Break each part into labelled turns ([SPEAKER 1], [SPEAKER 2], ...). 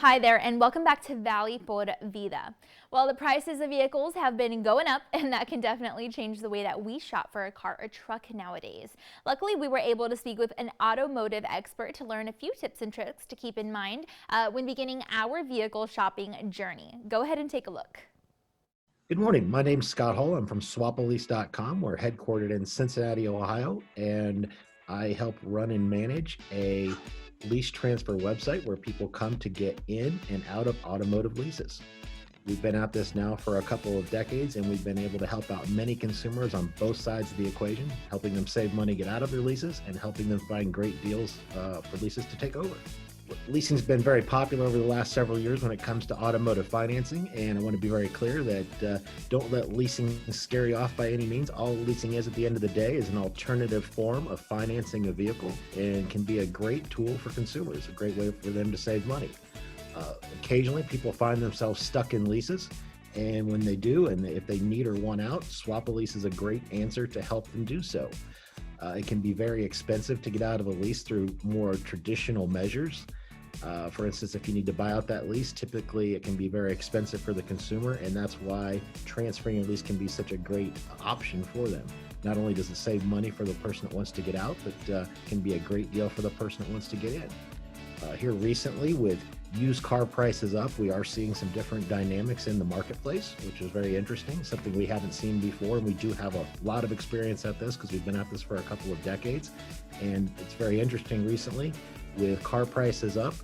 [SPEAKER 1] Hi there, and welcome back to Valley por Vida. Well, the prices of vehicles have been going up, and that can definitely change the way that we shop for a car or truck nowadays. Luckily, we were able to speak with an automotive expert to learn a few tips and tricks to keep in mind when beginning our vehicle shopping journey. Go ahead and take a look.
[SPEAKER 2] Good morning. My name's Scott Hull. I'm from swapalease.com. We're headquartered in Cincinnati, Ohio, and I help run and manage a lease transfer website where people come to get in and out of automotive leases. We've been at this now for a couple of decades, and we've been able to help out many consumers on both sides of the equation, helping them save money, get out of their leases, and helping them find great deals for leases to take over. Leasing's been very popular over the last several years when it comes to automotive financing, and I want to be very clear that don't let leasing scare you off by any means. All leasing is at the end of the day is an alternative form of financing a vehicle and can be a great tool for consumers, a great way for them to save money. Occasionally people find themselves stuck in leases, and when they do, and if they need or want out, Swap a Lease is a great answer to help them do so. It can be very expensive to get out of a lease through more traditional measures. For instance, if you need to buy out that lease, typically it can be very expensive for the consumer, and that's why transferring a lease can be such a great option for them. Not only does it save money for the person that wants to get out, but can be a great deal for the person that wants to get in. Here recently, with used car prices up, we are seeing some different dynamics in the marketplace, which is very interesting, something we haven't seen before. And we do have a lot of experience at this because we've been at this for a couple of decades. And it's very interesting recently with car prices up,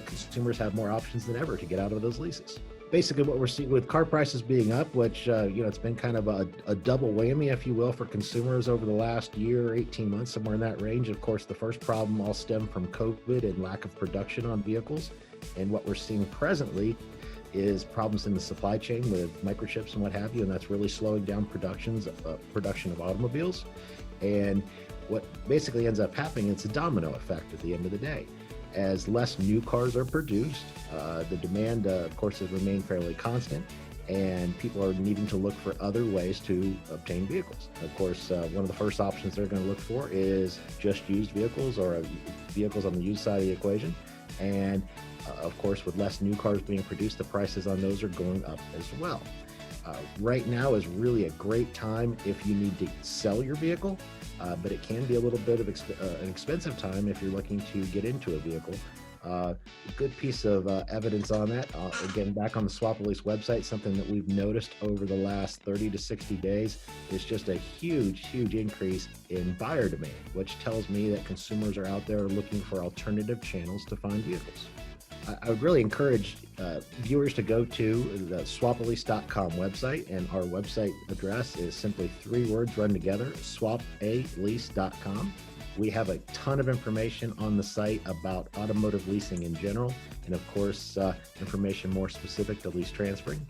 [SPEAKER 2] consumers have more options than ever to get out of those leases. Basically what we're seeing with car prices being up, which, it's been kind of a double whammy, if you will, for consumers over the last year, 18 months, somewhere in that range. Of course, the first problem all stemmed from COVID and lack of production on vehicles. And what we're seeing presently is problems in the supply chain with microchips and what have you, and that's really slowing down production of automobiles. And what basically ends up happening, it's a domino effect at the end of the day. As less new cars are produced, the demand, of course, has remained fairly constant, and people are needing to look for other ways to obtain vehicles. Of course, one of the first options they're going to look for is just used vehicles or vehicles on the used side of the equation. And of course, with less new cars being produced, the prices on those are going up as well. Right now is really a great time if you need to sell your vehicle, but it can be a little bit of an expensive time if you're looking to get into a vehicle. A good piece of evidence on that, again, back on the Swap a Lease website, something that we've noticed over the last 30 to 60 days is just a huge increase in buyer demand, which tells me that consumers are out there looking for alternative channels to find vehicles. I would really encourage viewers to go to the swapalease.com website, and our website address is simply 3 words run together, swapalease.com. We have a ton of information on the site about automotive leasing in general, and of course, information more specific to lease transferring.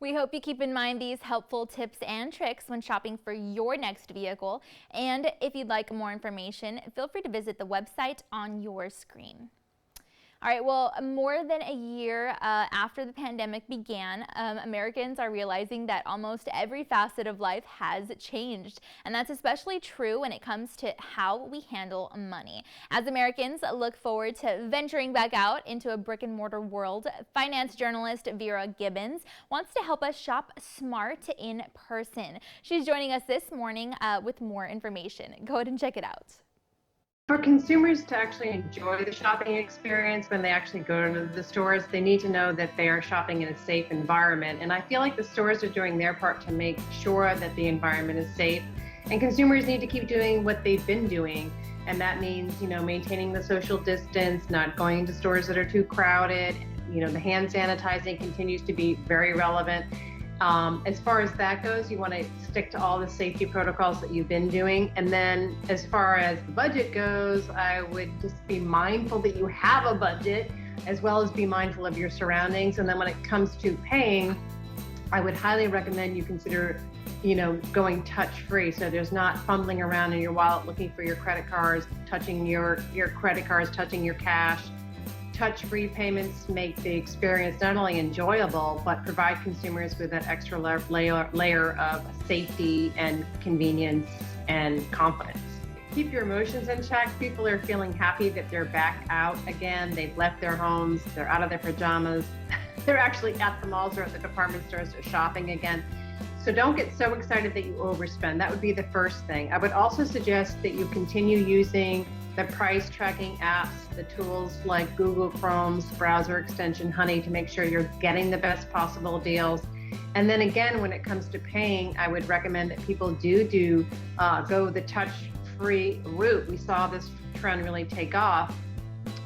[SPEAKER 1] We hope you keep in mind these helpful tips and tricks when shopping for your next vehicle. And if you'd like more information, feel free to visit the website on your screen. All right, well, more than a year after the pandemic began, Americans are realizing that almost every facet of life has changed. And that's especially true when it comes to how we handle money. As Americans look forward to venturing back out into a brick and mortar world, finance journalist Vera Gibbons wants to help us shop smart in person. She's joining us this morning with more information. Go ahead and check it out.
[SPEAKER 3] For consumers to actually enjoy the shopping experience when they actually go to the stores, they need to know that they are shopping in a safe environment. And I feel like the stores are doing their part to make sure that the environment is safe. And consumers need to keep doing what they've been doing. And that means, maintaining the social distance, not going into stores that are too crowded. The hand sanitizing continues to be very relevant. As far as that goes, you want to stick to all the safety protocols that you've been doing. And then as far as the budget goes, I would just be mindful that you have a budget, as well as be mindful of your surroundings. And then when it comes to paying, I would highly recommend you consider, going touch-free. So there's not fumbling around in your wallet looking for your credit cards, touching your credit cards, touching your cash. Touch-free payments make the experience not only enjoyable, but provide consumers with that extra layer of safety and convenience and confidence. keep your emotions in check. People are feeling happy that they're back out again. They've left their homes. They're out of their pajamas. They're actually at the malls or at the department stores. They're shopping again. So don't get so excited that you overspend. That would be the first thing. I would also suggest that you continue using the price tracking apps, the tools like Google Chrome's browser extension Honey to make sure you're getting the best possible deals. And then again, when it comes to paying, I would recommend that people go the touch-free route. We saw this trend really take off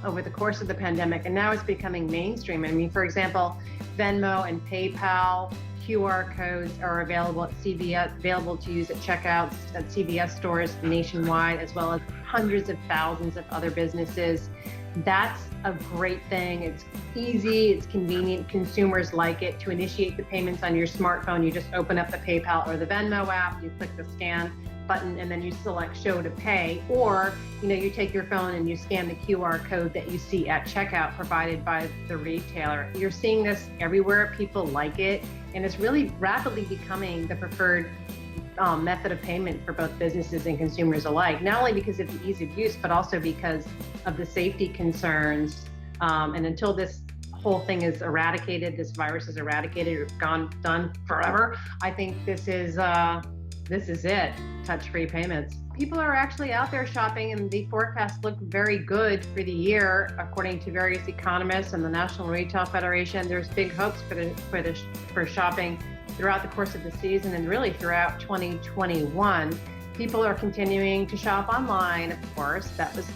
[SPEAKER 3] over the course of the pandemic, and now it's becoming mainstream. I mean, for example, Venmo and PayPal QR codes are available at CVS, available to use at checkouts at CVS stores nationwide, as well as hundreds of thousands of other businesses. That's a great thing. It's easy, it's convenient. Consumers like it. To initiate the payments on your smartphone, you just open up the PayPal or the Venmo app, you click the scan button, and then you select show to pay, or you take your phone and you scan the QR code that you see at checkout provided by the retailer. You're seeing this everywhere. People like it, and it's really rapidly becoming the preferred method of payment for both businesses and consumers alike, not only because of the ease of use, but also because of the safety concerns. And until this whole thing is eradicated, this virus is eradicated or done forever, I think this is it, touch-free payments. People are actually out there shopping, and the forecasts look very good for the year. According to various economists and the National Retail Federation, there's big hopes for shopping throughout the course of the season and really throughout 2021. People are continuing to shop online, of course. That was,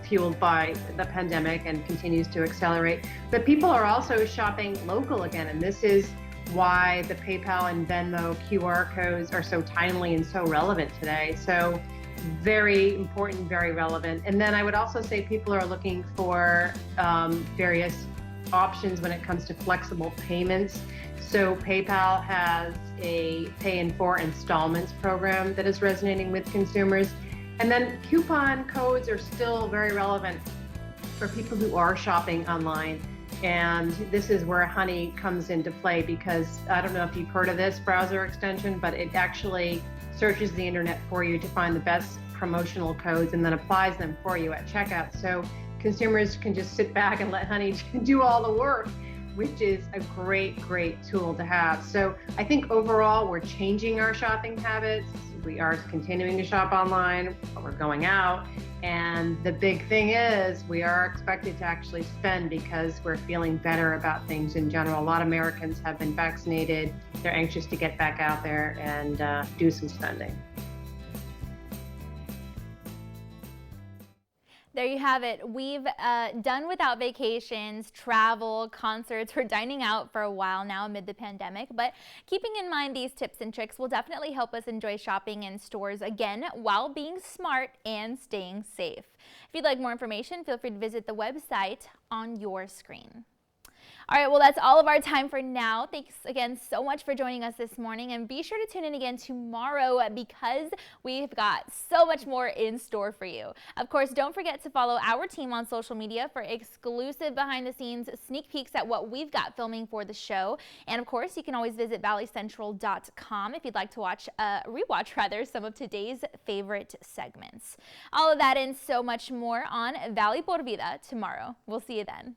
[SPEAKER 3] fueled by the pandemic and continues to accelerate. But people are also shopping local again, and this is why the PayPal and Venmo QR codes are so timely and so relevant today. So very important, very relevant. And then I would also say people are looking for various options when it comes to flexible payments. So PayPal has a pay in 4 installments program that is resonating with consumers. And then coupon codes are still very relevant for people who are shopping online. And this is where Honey comes into play, because I don't know if you've heard of this browser extension, but it actually searches the internet for you to find the best promotional codes and then applies them for you at checkout. So consumers can just sit back and let Honey do all the work, which is a great, great tool to have. So I think overall we're changing our shopping habits. We are continuing to shop online, but we're going out. And the big thing is we are expected to actually spend because we're feeling better about things in general. A lot of Americans have been vaccinated. They're anxious to get back out there and do some spending.
[SPEAKER 1] There you have it. We've done without vacations, travel, concerts, or dining out for a while now amid the pandemic, but keeping in mind these tips and tricks will definitely help us enjoy shopping in stores again while being smart and staying safe. If you'd like more information, feel free to visit the website on your screen. All right, well, that's all of our time for now. Thanks again so much for joining us this morning, and be sure to tune in again tomorrow because we've got so much more in store for you. Of course, don't forget to follow our team on social media for exclusive behind-the-scenes sneak peeks at what we've got filming for the show. And of course, you can always visit valleycentral.com if you'd like to rewatch some of today's favorite segments. All of that and so much more on Valley por Vida tomorrow. We'll see you then.